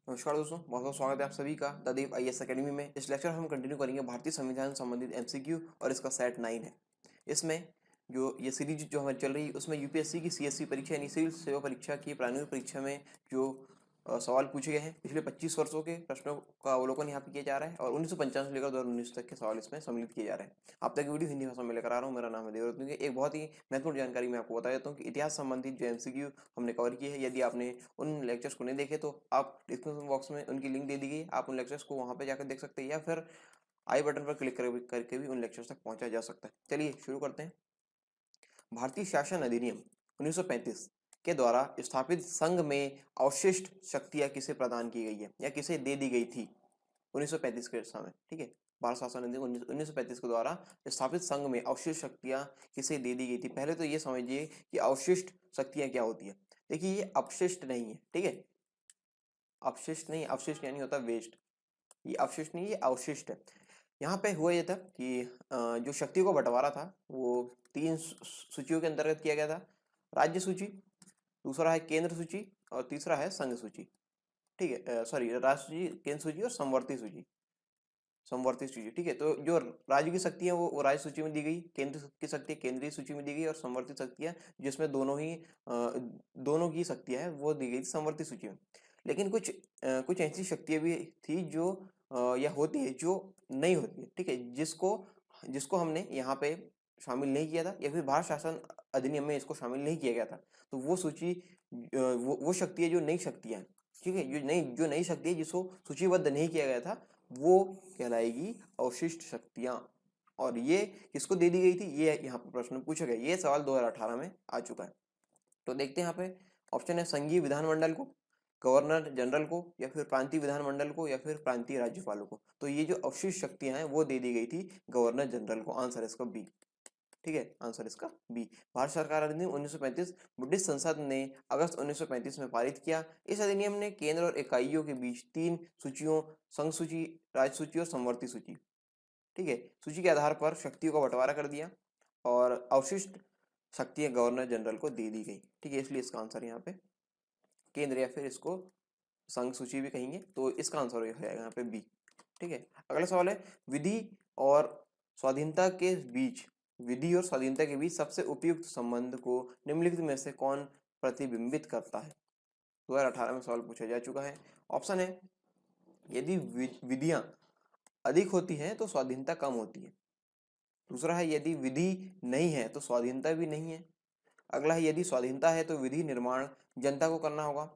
नमस्कार दोस्तों, बहुत बहुत स्वागत है आप सभी का द देव आईएएस अकेडमी में। इस लेक्चर हम कंटिन्यू करेंगे भारतीय संविधान संबंधित एमसीक्यू और इसका सेट 9 है। इसमें जो ये सीरीज जो हमारी चल रही है उसमें यूपीएससी की सीएससी परीक्षा यानी सिविल सेवा परीक्षा की प्रारंभिक परीक्षा में जो सवाल पूछे गए हैं पिछले 25 वर्षों के प्रश्नों का अवलोकन यहाँ पे किया जा रहा है और 1955 से लेकर 2019 तक के सवाल इसमें सम्मिलित किए जा रहे हैं। आप तक वीडियो हिंदी भाषा में लेकर आ रहा हूँ। मेरा नाम है देवरत्न। एक बहुत ही महत्वपूर्ण जानकारी मैं आपको बता देता हूँ कि इतिहास संबंधित जो एमसीक्यू हमने कवर किए हैं, यदि आपने उन लेक्चर्स को नहीं देखे तो आप डिस्क्रिप्शन बॉक्स में उनकी लिंक दे दी गई, आप उन लेक्चर्स को वहाँ पे जाकर देख सकते हैं या फिर आई बटन पर क्लिक करके भी उन लेक्चर्स तक पहुँचा जा सकता है। चलिए शुरू करते हैं। भारतीय शासन अधिनियम 1935 के द्वारा स्थापित संघ में अवशिष्ट शक्तियां किसे प्रदान की गई है या किसे दे दी गई थी 1935 के समय। ठीक है, भारत शासन अधिनियम 1935 के द्वारा स्थापित संघ में अवशिष्ट शक्तियां किसे दे दी गई थी। पहले तो ये समझिए कि अवशिष्ट शक्तियां क्या होती है। देखिए, ये अपशिष्ट नहीं है, ठीक है, अपशिष्ट नहीं, अवशिष्ट यानी होता है वेस्ट। ये अवशिष्ट नहीं, ये अवशिष्ट है। यहाँ पे हुआ ये था कि जो शक्तियों का बंटवारा था वो 3 सूचियों के अंतर्गत किया गया था। राज्य सूची, दूसरा है केंद्र सूची और तीसरा है संघ सूची। ठीक है, सॉरी, राज्य सूची, केंद्र सूची और समवर्ती सूची। समवर्ती सूची, ठीक है। तो जो राज्य की शक्ति है वो राज्य सूची में दी गई, केंद्र की शक्ति केंद्रीय सूची में दी गई और समवर्ती शक्तियां जिसमें दोनों की शक्तियां हैं वो दी गई समवर्ती सूची में। लेकिन कुछ ऐसी शक्तियां भी थी जो या होती है जो नहीं होती है, ठीक है, जिसको जिसको हमने यहाँ पे शामिल नहीं किया था या फिर भारत शासन अधिनियम में इसको शामिल नहीं किया गया था। तो वो सूची वो शक्ति है जो नई शक्तियां हैं, ठीक है, जो नई शक्ति है जिसको सूचीबद्ध नहीं किया गया था वो कहलाएगी अवशिष्ट शक्तियां। और ये किसको दे दी गई थी, ये यहाँ पे प्रश्न पूछा गया। ये सवाल 2018 में आ चुका है। तो देखते हैं यहाँ पे ऑप्शन है संघीय विधानमंडल को, गवर्नर जनरल को या फिर प्रांतीय विधानमंडल को या फिर प्रांतीय राज्यपालों को। तो ये जो अवशिष्ट शक्तियां हैं वो दे दी गई थी गवर्नर जनरल को। आंसर इसका बी, ठीक है, आंसर इसका बी। भारत सरकार अधिनियम 1935 ब्रिटिश संसद ने अगस्त 1935 में पारित किया। इस अधिनियम ने केंद्र और इकाइयों के बीच 3 सूचियों, संघ सूची, राज्य सूची और समवर्ती सूची, ठीक है, सूची के आधार पर शक्तियों का बंटवारा कर दिया और अवशिष्ट शक्तियां गवर्नर जनरल को दे दी गई। ठीक है, इसलिए इसका आंसर यहाँ पे केंद्र या फिर इसको संघ सूची भी कहेंगे। तो इसका आंसर हो जाएगा यहाँ पे बी। ठीक है, अगला सवाल है विधि और स्वाधीनता के बीच विधि और स्वाधीनता के बीच सबसे उपयुक्त संबंध को निम्नलिखित में से कौन प्रतिबिंबित करता है। 2018 में सवाल पूछा जा चुका है। ऑप्शन है यदि विधियां अधिक होती हैं तो स्वाधीनता कम होती है। दूसरा है यदि विधि नहीं है तो स्वाधीनता भी नहीं है। अगला है यदि स्वाधीनता है तो विधि निर्माण जनता को करना होगा।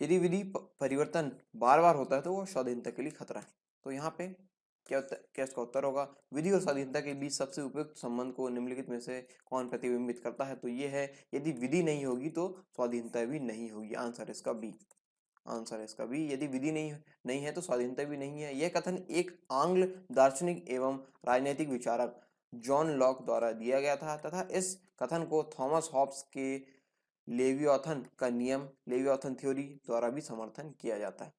यदि विधि परिवर्तन बार बार होता है तो वो स्वाधीनता के लिए खतरा है। तो यहाँ पे क्या इसका उत्तर होगा, विधि और स्वाधीनता के बीच सबसे उपयुक्त संबंध को निम्नलिखित में से कौन प्रतिबिंबित करता है। तो ये है यदि विधि नहीं होगी तो स्वाधीनता भी नहीं होगी। आंसर इसका बी, आंसर इसका बी। यदि विधि नहीं है तो स्वाधीनता भी नहीं है। यह कथन एक आंग्ल दार्शनिक एवं राजनैतिक विचारक जॉन लॉक द्वारा दिया गया था तथा इस कथन को थॉमस हॉब्स के लेवियोथन का नियम, लेवियोथन थ्योरी द्वारा भी समर्थन किया जाता है।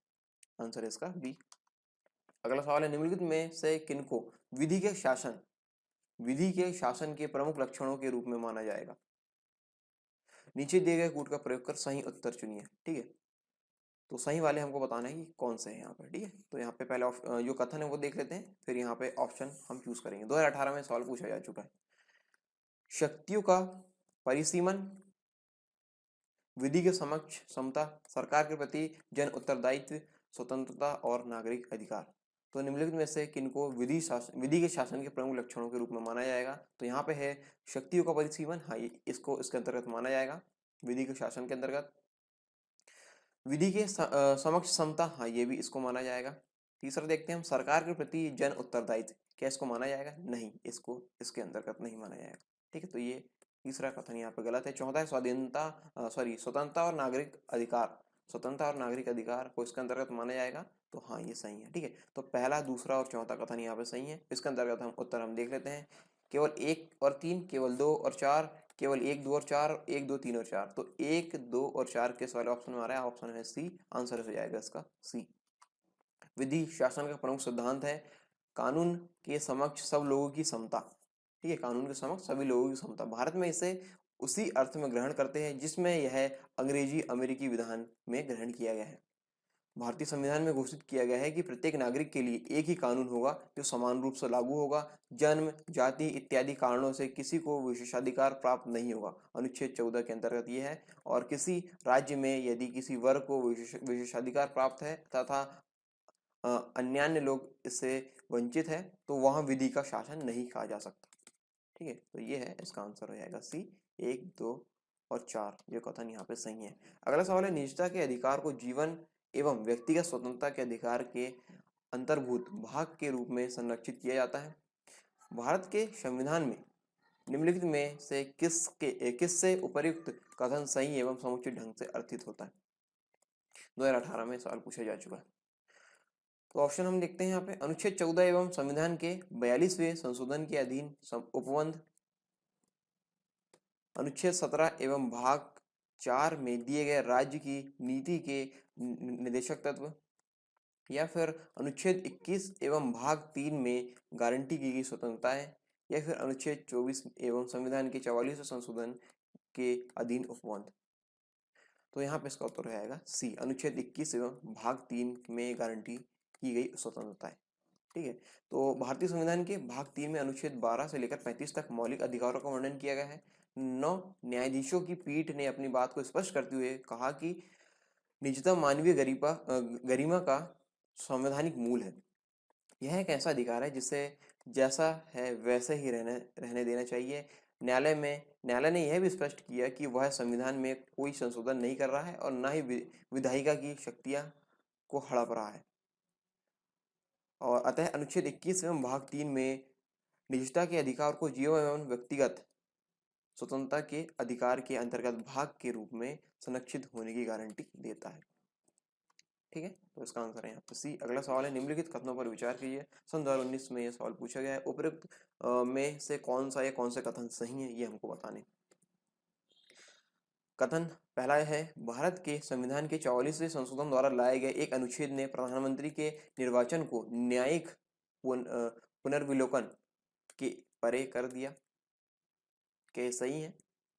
आंसर इसका बी। अगला सवाल है निम्नलिखित में से किनको विधि के शासन के प्रमुख लक्षणों के रूप में माना जाएगा। नीचे दिए गए कूट का प्रयोग कर सही उत्तर चुनिए। ठीक है, तो सही वाले हमको बताना है कि कौन से हैं यहाँ पर। ठीक है, तो यहाँ पे पहले जो कथन है वो देख लेते हैं, फिर यहाँ पे ऑप्शन हम चूज करेंगे। 2018 में सवाल पूछा जा चुका है। शक्तियों का परिसीमन, विधि के समक्ष समता, सरकार के प्रति जन उत्तरदायित्व, स्वतंत्रता और नागरिक अधिकार। तो निम्नलिखित में से किनको विधि के शासन के प्रमुख लक्षणों के रूप में माना जाएगा। तो यहाँ पे है शक्तियों का परिसीमन, हाँ, इसको इसके अंतर्गत माना जाएगा विधि के शासन के अंतर्गत। विधि के समक्ष समता, हाँ, ये भी इसको माना जाएगा। तीसरा देखते हैं हम, सरकार के प्रति जन उत्तरदायित्व, क्या इसको माना जाएगा? नहीं, इसको इसके अंतर्गत नहीं माना जाएगा। ठीक है, तो ये तीसरा कथन यहाँ पे गलत है। चौथा है स्वतंत्रता और नागरिक अधिकार, स्वतंत्रता और नागरिक अधिकार को इसके अंतर्गत माना जाएगा। तो हाँ, ये सही है। ठीक है, तो पहला, दूसरा और चौथा कथन यहाँ पे सही है। इसके अंतर्गत हम उत्तर हम देख लेते हैं। केवल 1 और 3, केवल 2 और 4, केवल 1, 2 और 4, 1, 2, 3 और 4। तो 1, 2 और 4 किस वाले ऑप्शन में आ रहा है? ऑप्शन है सी, आंसर हो जाएगा इसका सी। विधि शासन का प्रमुख सिद्धांत है कानून के समक्ष सब लोगों की समता। ठीक है, कानून के समक्ष सभी लोगों की समता। भारत में इसे उसी अर्थ में ग्रहण करते हैं जिसमें यह अंग्रेजी अमेरिकी विधान में ग्रहण किया गया है। भारतीय संविधान में घोषित किया गया है कि प्रत्येक नागरिक के लिए एक ही कानून होगा जो समान रूप से लागू होगा। जन्म, जाति इत्यादि कारणों से किसी को विशेषाधिकार प्राप्त नहीं होगा। अनुच्छेद 14 के अंतर्गत ये है। और किसी राज्य में यदि किसी वर्ग को विशेषाधिकार प्राप्त है तथा अन्यान्य लोग इससे वंचित है तो वहां विधि का शासन नहीं कहा जा सकता। ठीक है, तो ये है, इसका आंसर हो जाएगा सी। 1, 2 और 4 ये कथन यहाँ पे सही है। अगला सवाल है, निजता के अधिकार को जीवन एवं व्यक्तिगत स्वतंत्रता के अधिकार के अंतर्भूत भाग के रूप में संरक्षित किया जाता है। भारत के संविधान में निम्नलिखित में से किससे उपर्युक्त कथन सही एवं समुचित ढंग से अर्थित होता है? 2018 में सवाल पूछा जा चुका है। तो ऑप्शन हम देखते हैं यहाँ पे, अनुच्छेद 14 एवं संविधान के 42वें संशोधन के अधीन उपबंध, अनुच्छेद 17 एवं भाग 4 में दिए गए राज्य की नीति के निर्देशक तत्व, या फिर अनुच्छेद 21 एवं भाग 3 में गारंटी की गई स्वतंत्रता है, या फिर अनुच्छेद 24 एवं संविधान के 44वें संशोधन के अधीन उपबंध। तो यहाँ पे इसका उत्तर हो जाएगा सी, अनुच्छेद 21 एवं भाग 3 में गारंटी की गई स्वतंत्रता है। ठीक है, तो भारतीय संविधान के भाग 3 में अनुच्छेद 12 से लेकर 35 तक मौलिक अधिकारों का वर्णन किया गया है। 9 न्यायाधीशों की पीठ ने अपनी बात को स्पष्ट करते हुए कहा कि निजता मानवीय गरिमा का संवैधानिक मूल है। यह एक ऐसा अधिकार है जिसे जैसा है वैसे ही रहने देना चाहिए। न्यायालय ने यह भी स्पष्ट किया कि वह संविधान में कोई संशोधन नहीं कर रहा है और न ही विधायिका की शक्तियां को हड़प रहा है। और अतः अनुच्छेद 21 एवं भाग 3 में निजता के अधिकार को जीवन एवं व्यक्तिगत स्वतंत्रता के अधिकार के अंतर्गत भाग के रूप में संरक्षित होने की गारंटी देता है। ठीक है, तो इसका आंसर है यहाँ पे सी। अगला सवाल है, निम्नलिखित कथनों पर विचार कीजिए। सन 2019 में यह सवाल पूछा गया है। उपरोक्त में से कौन से कथन सही है, ये हमको बताने। कथन पहला है, भारत के संविधान के 44वें संशोधन द्वारा लाए गए एक अनुच्छेद ने प्रधानमंत्री के निर्वाचन को न्यायिक पुनर्विलोकन के परे कर दिया। क्या ये सही है?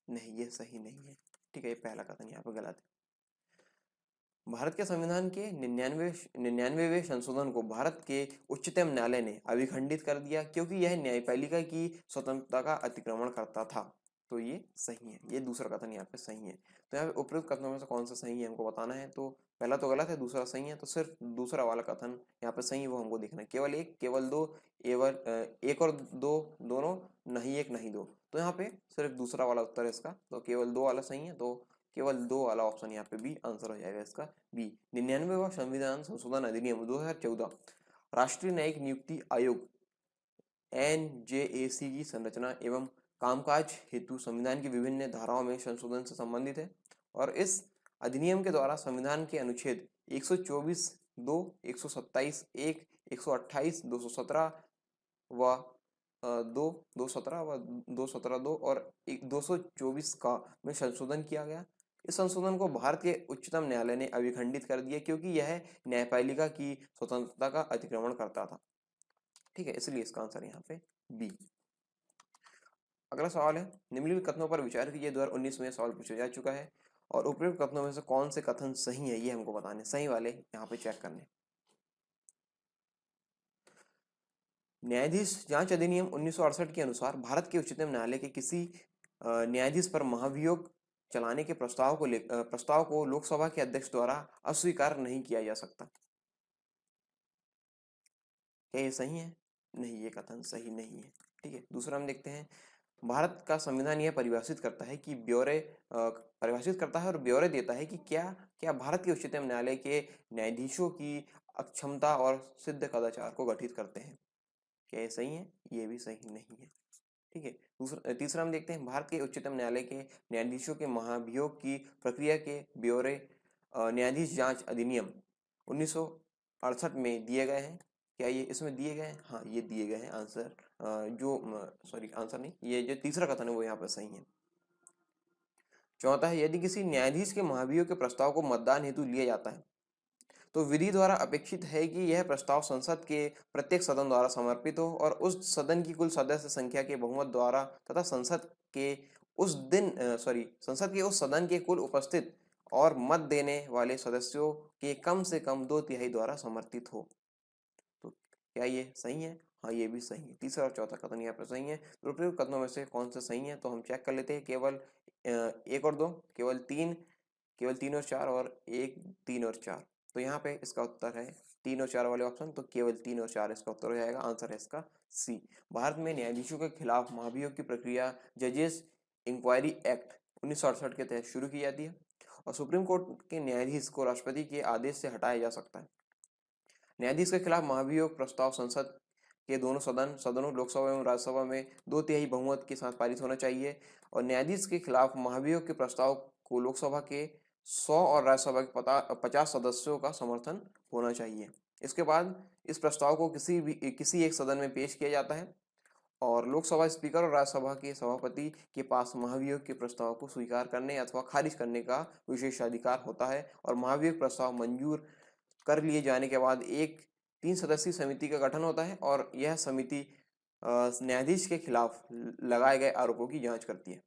नहीं, ये सही नहीं है। ठीक है, ये पहला कथन यहाँ पे गलत है। भारत के संविधान के 99वें संशोधन को भारत के उच्चतम न्यायालय ने अभिखंडित कर दिया क्योंकि यह न्यायपालिका की स्वतंत्रता का अतिक्रमण करता था। तो ये सही है, ये दूसरा कथन यहाँ पे सही है। तो यहाँ पे उपयुक्त कथनों में से कौन सा सही है हमको बताना है। तो पहला तो गलत है, दूसरा सही है। तो सिर्फ दूसरा वाला कथन यहाँ पे सही है, वो हमको देखना है। केवल एक, केवल दो, एक और दो दोनों, नहीं एक नहीं दो। तो यहाँ पे सिर्फ दूसरा वाला उत्तर है इसका। तो केवल दो वाला सही है, तो केवल दो वाला ऑप्शन यहाँ पे बी आंसर हो जाएगा इसका बी। 99वां संविधान संशोधन अधिनियम 2014 राष्ट्रीय न्यायिक नियुक्ति आयोग NJAC की संरचना एवं कामकाज हेतु संविधान की विभिन्न धाराओं में संशोधन से संबंधित है। और इस अधिनियम के द्वारा संविधान के अनुच्छेद 124 2 127 1 128 217 व 217 2 और 224 का में संशोधन किया गया। इस संशोधन को भारत के उच्चतम न्यायालय ने अभिखंडित कर दिया क्योंकि यह न्यायपालिका की स्वतंत्रता का अतिक्रमण करता था। ठीक है, इसलिए इसका आंसर यहाँ पे बी। अगला सवाल है, निम्नलिखित कथनों पर विचार कीजिए। 2019 में सवाल पूछा जा चुका है और उपयुक्त कथनों में से कौन से कथन सही है, ये हमको बताने। सही वाले यहाँ पे चेक करने। न्यायाधीश जांच अधिनियम 1968 के अनुसार भारत के उच्चतम न्यायालय के किसी न्यायाधीश पर महाभियोग चलाने के प्रस्ताव को लोकसभा के अध्यक्ष द्वारा अस्वीकार नहीं किया जा सकता। क्या ये सही है? नहीं, ये कथन सही नहीं है। ठीक है, दूसरा हम देखते हैं। भारत का संविधान यह परिभाषित करता है और ब्यौरे देता है कि क्या भारत के उच्चतम न्यायालय के न्यायाधीशों की अक्षमता और सिद्ध कदाचार को गठित करते हैं। क्या ये सही है? ये भी सही नहीं है। ठीक है, तीसरा हम देखते हैं। भारत के उच्चतम न्यायालय के न्यायाधीशों के महाभियोग की प्रक्रिया के ब्यौरे न्यायाधीश जांच अधिनियम 1968 में दिए गए हैं। क्या ये इसमें दिए गए हैं? हाँ, ये दिए गए हैं। आंसर आंसर नहीं, ये जो तीसरा कथन है वो यहाँ पर सही है। चौथा है, यदि किसी न्यायाधीश के महाभियोग के प्रस्ताव को मतदान हेतु लिया जाता है तो विधि द्वारा अपेक्षित है कि यह प्रस्ताव संसद के प्रत्येक सदन द्वारा समर्पित हो और उस सदन की कुल सदस्य संख्या के बहुमत द्वारा तथा संसद के उस सदन के कुल उपस्थित और मत देने वाले सदस्यों के कम से कम 2/3 द्वारा समर्थित हो। तो क्या ये सही है? हाँ, ये भी सही है। तीसरा और चौथा कथन यहाँ पे सही है। तो उपयुक्त कथनों में से कौन सा सही है, तो हम चेक कर लेते हैं। केवल 1 और 2, केवल 3 और 4 और 1, 3 और 4। तो यहाँ पे इसका उत्तर है 3 और 4 वाले ऑप्शन। तो केवल 3 और 4 इसका उत्तर हो जाएगा। आंसर है इसका सी। भारत में न्यायाधीशों के खिलाफ महाभियोग की प्रक्रिया जजेस इंक्वायरी एक्ट 1968 के तहत शुरू की जाती है और सुप्रीम कोर्ट के न्यायाधीश को राष्ट्रपति के आदेश से हटाया जा सकता है। न्यायाधीश के खिलाफ महाभियोग प्रस्ताव संसद के दोनों सदनों लोकसभा एवं राज्यसभा में 2/3 बहुमत के साथ पारित होना चाहिए और न्यायाधीश के खिलाफ महाभियोग के प्रस्ताव को लोकसभा के 100 और राज्यसभा के 50 सदस्यों का समर्थन होना चाहिए। इसके बाद इस प्रस्ताव को किसी एक सदन में पेश किया जाता है और लोकसभा स्पीकर और राज्यसभा के सभापति के पास महाभियोग के प्रस्ताव को स्वीकार करने अथवा खारिज करने का विशेषाधिकार होता है और महाभियोग प्रस्ताव मंजूर कर लिए जाने के बाद एक 3 सदस्यीय समिति का गठन होता है और यह समिति न्यायाधीश के खिलाफ लगाए गए आरोपों की जांच करती है।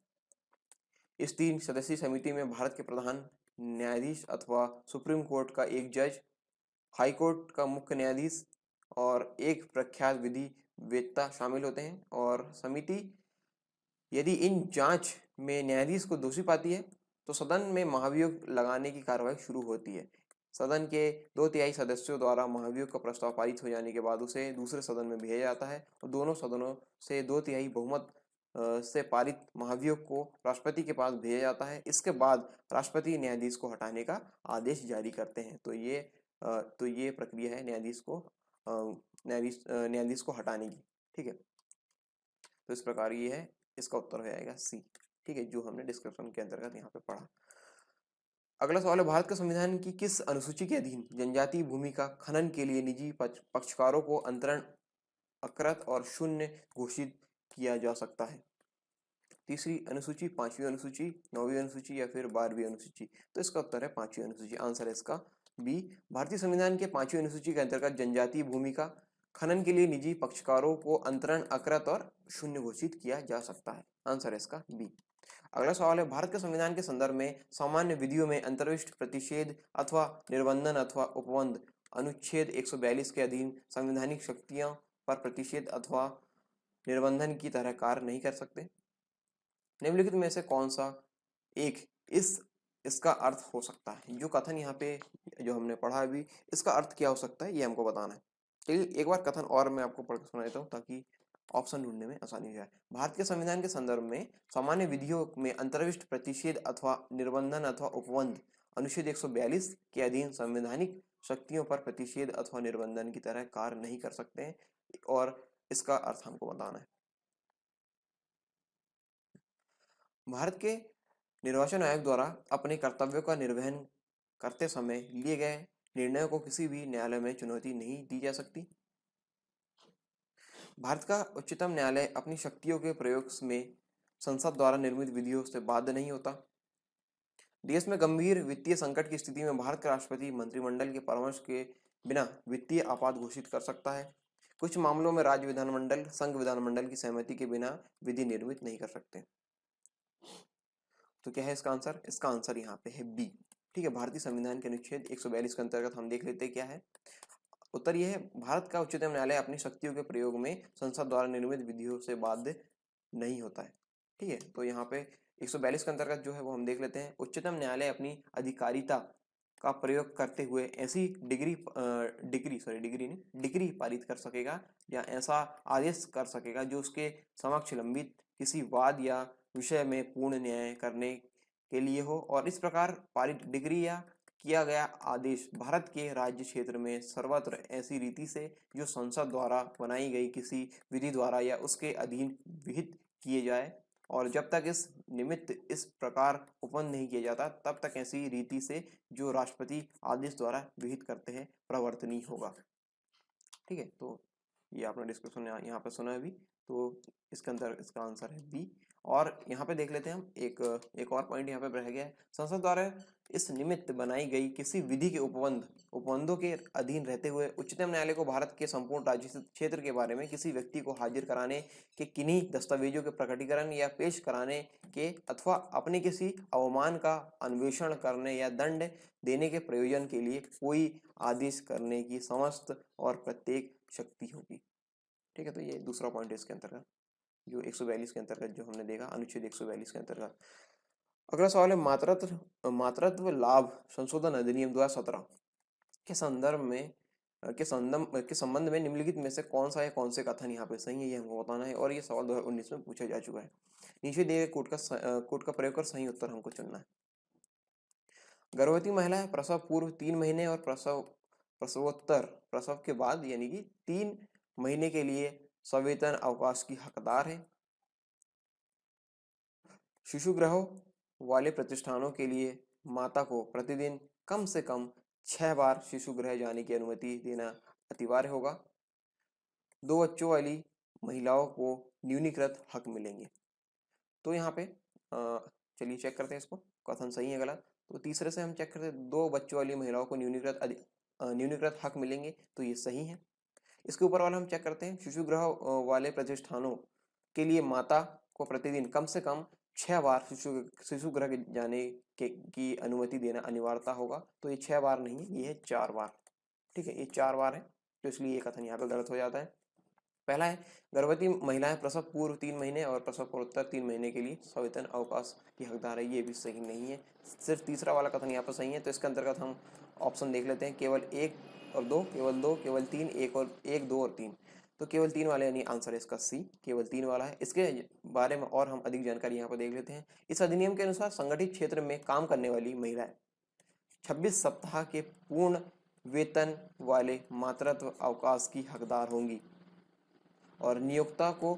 इस 3 सदस्यीय समिति में भारत के प्रधान न्यायाधीश अथवा सुप्रीम कोर्ट का एक जज, हाई कोर्ट का मुख्य न्यायाधीश और एक प्रख्यात विधि वेत्ता शामिल होते हैं और समिति यदि इन जांच में न्यायाधीश को दोषी पाती है तो सदन में महाभियोग लगाने की कार्रवाई शुरू होती है। सदन के 2/3 सदस्यों द्वारा महाभियोग का प्रस्ताव पारित हो जाने के बाद उसे दूसरे सदन में भेजा जाता है और दोनों सदनों से 2/3 बहुमत से पारित महाभियोग को राष्ट्रपति के पास भेजा जाता है। इसके बाद राष्ट्रपति न्यायाधीश को हटाने का आदेश जारी करते हैं। तो ये प्रक्रिया है न्यायाधीश को हटाने की। ठीक है, तो इस प्रकार ये है, इसका उत्तर हो जाएगा सी। ठीक है, जो हमने डिस्क्रिप्शन के अंतर्गत यहाँ पे पढ़ा। अगला सवाल है, भारत के संविधान की किस अनुसूची के अधीन जनजातीय भूमि का खनन के लिए निजी पक्षकारों को अंतरण अकृत और शून्य घोषित किया जा सकता है? तीसरी अनुसूची, 5वीं अनुसूची, 9वीं अनुसूची या फिर 12वीं अनुसूची? तो इसका उत्तर है 5वीं अनुसूची। आंसर है इसका बी। भारतीय संविधान के 5वीं अनुसूची के अंतर्गत जनजातीय भूमि का खनन के लिए निजी पक्षकारों को अंतरण अकृत और शून्य घोषित किया जा सकता है। आंसर है इसका बी। अगला सवाल है, भारत के संविधान के संदर्भ में सामान्य विधियों में अंतर्विष्ट प्रतिषेध अथवा निर्बंधन अथवा उपबंध अनुच्छेद 142 के अधीन संवैधानिक शक्तियों पर प्रतिषेध अथवा निर्बंधन की तरह कार्य नहीं कर सकते। निम्नलिखित में से कौन सा एक इसका अर्थ हो सकता है? जो कथन यहाँ पे जो हमने पढ़ा अभी, इसका अर्थ क्या हो सकता है ये हमको बताना है। चलिए एक बार कथन और मैं आपको पढ़ के सुना देता हूँ ताकि ऑप्शन ढूंढने में आसानी हो जाए। भारत के संविधान के संदर्भ में सामान्य विधियों में अंतर्विष्ट प्रतिषेध अथवा निर्बंधन अथवा उपबंध अनुच्छेद 142 के अधीन संवैधानिक शक्तियों पर प्रतिषेध अथवा निर्बंधन की तरह कार्य नहीं कर सकते हैं और इसका अर्थ हमको बताना है। भारत के निर्वाचन आयोग द्वारा अपने कर्तव्यों का निर्वहन करते समय लिए गए निर्णयों को किसी भी न्यायालय में चुनौती नहीं दी जा सकती। भारत का उच्चतम न्यायालय अपनी शक्तियों के प्रयोग में संसद द्वारा निर्मित विधियों से बाध्य नहीं होता। देश में गंभीर वित्तीय संकट की स्थिति में भारत का राष्ट्रपति मंत्रिमंडल के परामर्श के बिना वित्तीय आपात घोषित कर सकता है। कुछ मामलों में राज्य विधानमंडल संघ विधानमंडल की सहमति के बिना विधि निर्मित नहीं कर सकते। तो क्या है इसका आंसर? इसका आंसर यहाँ पे है बी। ठीक है, भारतीय संविधान के अनुच्छेद 142 के अंतर्गत हम देख लेते हैं क्या है। उत्तर यह है, भारत का उच्चतम न्यायालय अपनी शक्तियों के प्रयोग में संसद द्वारा निर्मित विधियों से बाध्य नहीं होता है। ठीक है, तो यहाँ पे 142 के अंतर्गत जो है वो हम देख लेते हैं। उच्चतम न्यायालय अपनी अधिकारिता का प्रयोग करते हुए ऐसी डिग्री पारित कर सकेगा या ऐसा आदेश कर सकेगा जो उसके समक्ष लंबित किसी वाद या विषय में पूर्ण न्याय करने के लिए हो और इस प्रकार पारित डिग्री या किया गया आदेश भारत के राज्य क्षेत्र में सर्वत्र ऐसी रीति से जो संसद द्वारा बनाई गई किसी विधि द्वारा या उसके अधीन विहित किए जाए और जब तक इस निमित्त इस प्रकार उपबंध नहीं किया जाता तब तक ऐसी रीति से जो राष्ट्रपति आदेश द्वारा विहित करते हैं प्रवर्तनीय होगा। ठीक है, तो ये आपने डिस्कशन यहाँ पे सुना है अभी। तो इसके अंदर इसका आंसर है बी। और यहाँ पे देख लेते हैं हम एक और पॉइंट यहाँ पे रह गया है। संसद द्वारा इस निमित्त बनाई गई किसी विधि के उपबंधों के अधीन रहते हुए उच्चतम न्यायालय को भारत के संपूर्ण राज्य क्षेत्र के बारे में किसी व्यक्ति को हाजिर कराने के किन्हीं दस्तावेजों के प्रकटीकरण या पेश कराने के अथवा अपने किसी अवमान का अन्वेषण करने या दंड देने के प्रयोजन के लिए कोई आदेश करने की समस्त और प्रत्येक शक्ति होगी। ठीक है, तो ये दूसरा पॉइंट है इसके अंतर्गत, जो 142 के अंतर्गत जो हमने देखा, अनुच्छेद 142 के अंतर्गत। अगला सवाल है मातृत्व लाभ संशोधन अधिनियम 2017 के संदर्भ में के संबंध में निम्नलिखित में से कौन सा या कौन से कथन यहाँ पे सही है, ये हमको बताना है। और ये सवाल 2019 में पूछा जा चुका है। नीचे दिए गए कोड का प्रयोग कर सही उत्तर हमको चुनना है। गर्भवती महिला प्रसव पूर्व 3 महीने और प्रसवोत्तर प्रसव के बाद यानी कि 3 महीने के लिए सवेतन अवकाश की हकदार है। शिशु गृहों वाले प्रतिष्ठानों के लिए माता को प्रतिदिन कम से कम 6 बार शिशु गृह जाने की अनुमति देना अनिवार्य होगा। 2 बच्चों वाली महिलाओं को न्यूनीकृत हक मिलेंगे। तो यहाँ पे चलिए चेक करते हैं इसको, कथन सही है गलत। तो तीसरे से हम चेक करते हैं, 2 बच्चों वाली महिलाओं को न्यूनीकृत हक मिलेंगे, तो ये सही है। इसके ऊपर वाला हम चेक करते हैं, शिशु गृह वाले प्रतिष्ठानों के लिए माता को प्रतिदिन कम से कम 6 बार शिशु गृह जाने की अनुमति देना अनिवार्यता होगा। तो ये 6 बार नहीं है, ये है 4 बार। ठीक है, ये 4 बार है, तो इसलिए ये कथन यहाँ पे गलत हो जाता है। पहला है, गर्भवती महिलाएं प्रसव पूर्व 3 महीने और प्रसव पूर्वोत्तर 3 महीने के लिए सवेतन अवकाश की हकदार है, ये भी सही नहीं है। सिर्फ तीसरा वाला कथन यहाँ पर सही है। तो इसके अंतर्गत हम ऑप्शन देख लेते हैं, केवल 1 और 2, केवल 2, केवल 3, 1, 2 और 3। तो केवल 3 वाले यानी आंसर है इसका सी, केवल 3 वाला है। इसके बारे में और हम अधिक जानकारी यहाँ पर देख लेते हैं। इस अधिनियम के अनुसार संगठित क्षेत्र में काम करने वाली महिलाएं 26 सप्ताह के पूर्ण वेतन वाले मातृत्व अवकाश की हकदार होंगी और नियोक्ता को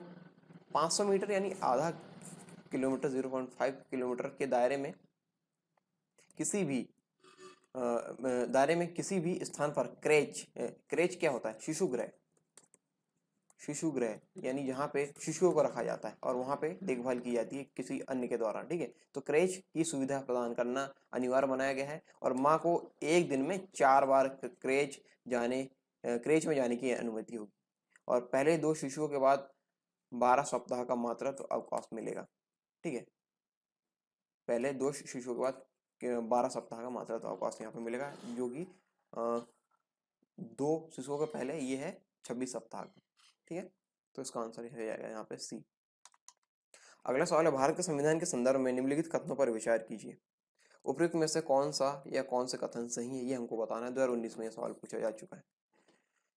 500 मीटर यानी आधा किलोमीटर 0.5 किलोमीटर के दायरे में किसी भी स्थान पर क्रेच क्या होता है, शिशु गृह यानी जहाँ पे शिशुओं को रखा जाता है और वहाँ पे देखभाल की जाती है किसी अन्य के द्वारा। ठीक है, तो क्रेच की सुविधा प्रदान करना अनिवार्य बनाया गया है और माँ को एक दिन में 4 बार क्रेच में जाने की अनुमति होगी और पहले 2 शिशुओं के बाद 12 सप्ताह का मातृत्व अवकाश मिलेगा। ठीक है, पहले 2 शिशुओं के बाद 12 सप्ताह का मातृत्व अवकाश यहाँ पे मिलेगा, जो कि 2 शिशुओं के पहले ये है 26 सप्ताह का। ठीक है, तो इसका आंसर हो जाएगा यहाँ पे सी। अगला सवाल है, भारत के संविधान के संदर्भ में निम्नलिखित कथनों पर विचार कीजिए। उपयुक्त में से कौन सा या कौन से कथन सही है, ये हमको बताना है। 2019 में यह सवाल पूछा जा चुका है।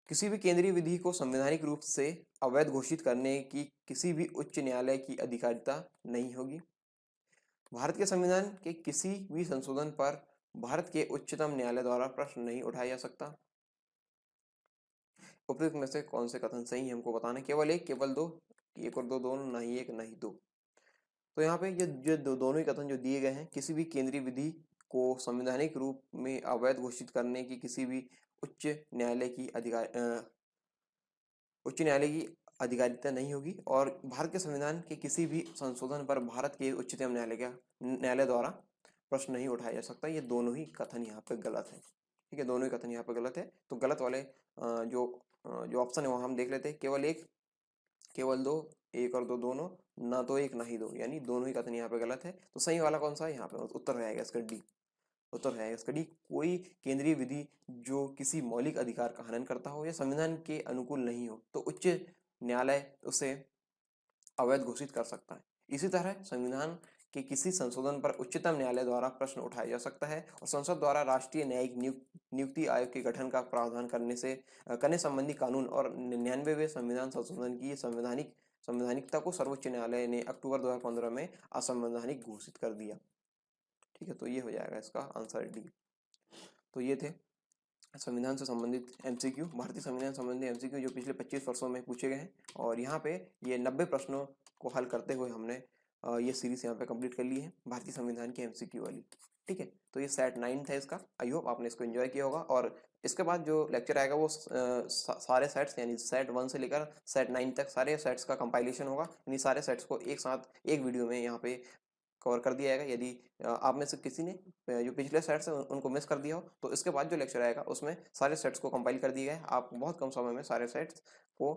किसी भी केंद्रीय विधि को संवैधानिक रूप से अवैध घोषित करने की किसी भी उच्च न्यायालय की अधिकारिता नहीं होगी। भारत के संविधान के किसी भी संशोधन पर भारत के उच्चतम न्यायालय द्वारा प्रश्न नहीं उठाया जा सकता। उपयुक्त में से कौन से कथन सही है, हमको बताना है। केवल 1, केवल 2, 1 और 2 दोनों, नहीं 1 नहीं 2। तो यहाँ पे ये जो दोनों ही कथन जो दिए गए हैं, किसी भी केंद्रीय विधि को संवैधानिक रूप में अवैध घोषित करने की किसी भी उच्च न्यायालय की अधिकारिता नहीं होगी और भारत के संविधान के किसी भी संशोधन पर भारत के उच्चतम न्यायालय द्वारा प्रश्न नहीं उठाया जा सकता। ये दोनों ही कथन यहाँ पे गलत है। ठीक है, दोनों ही कथन यहाँ पे गलत है। तो गलत वाले जो ऑप्शन है वहाँ हम देख लेते हैं, केवल 1, केवल 2, 1 और 2 दोनों, ना तो 1 ना ही 2, यानी दोनों ही कथन यहाँ पे गलत है। तो सही वाला कौन सा है, यहाँ पे उत्तर रहेगा इसका डी। उत्तर है इसका डी, कोई केंद्रीय विधि जो किसी मौलिक अधिकार का हनन करता हो या संविधान के अनुकूल नहीं हो तो उच्च न्यायालय उसे अवैध घोषित कर सकता है। इसी तरह संविधान के किसी संशोधन पर उच्चतम न्यायालय द्वारा प्रश्न उठाया जा सकता है और संसद द्वारा राष्ट्रीय न्यायिक नियुक्ति आयोग के गठन का प्रावधान करने संबंधी कानून और 99वें संविधान संशोधन की संवैधानिकता को सर्वोच्च न्यायालय ने अक्टूबर 2015 में असंवैधानिक घोषित कर दिया। ठीक है, तो ये हो जाएगा इसका आंसर डी। तो ये थे संविधान से संबंधित एमसीक्यू, भारतीय संविधान संबंधी एमसीक्यू जो पिछले 25 वर्षों में पूछे गए हैं और यहाँ पे ये 90 प्रश्नों को हल करते हुए हमने ये सीरीज यहाँ पे कंप्लीट कर ली है भारतीय संविधान की एमसीक्यू वाली। ठीक है, तो ये सेट 9 था इसका। आई होप आपने इसको एंजॉय किया होगा। और इसके बाद जो लेक्चर आएगा वो सारे सेट्स यानी सेट 1 से लेकर सेट 9 तक सारे सेट्स का कंपाइलेशन होगा, यानी सारे सेट्स को एक साथ एक वीडियो में यहाँ पे कवर कर दिया जाएगा। यदि आप में से किसी ने जो पिछले सेट्स हैं उनको मिस कर दिया हो, तो इसके बाद जो लेक्चर आएगा उसमें सारे सेट्स को कंपाइल कर दिया है, आप बहुत कम समय में सारे सेट्स को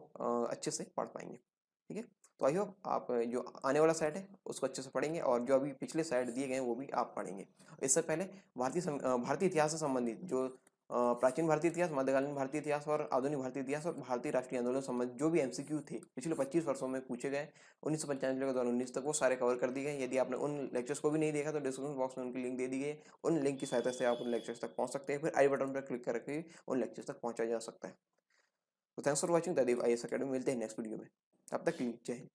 अच्छे से पढ़ पाएंगे। ठीक है, तो आई होप आप जो आने वाला सेट है उसको अच्छे से पढ़ेंगे और जो अभी पिछले सेट दिए गए हैं वो भी आप पढ़ेंगे। इससे पहले भारतीय इतिहास से संबंधित जो प्राचीन भारतीय इतिहास, मध्यकालीन भारतीय इतिहास और आधुनिक भारतीय इतिहास और भारतीय राष्ट्रीय आंदोलन से संबंधित जो भी एमसीक्यू थे पिछले 25 वर्षों में पूछे गए 1995 के 2019 तक, वो सारे कवर कर दिए गए। यदि आपने उन लेक्चर्स को भी नहीं देखा तो डिस्क्रिप्शन बॉक्स में उनकी लिंक दे दी गई है, उन लिंक की सहायता से आप उन लेक्चर्स तक पहुंच सकते हैं, फिर आई बटन पर क्लिक करके उन लेक्चर्स तक पहुंचा जा सकता है। तो thanks for watching the Dev IAS academy. मिलते हैं नेक्स्ट वीडियो में, तब तक के लिए जय हिंद।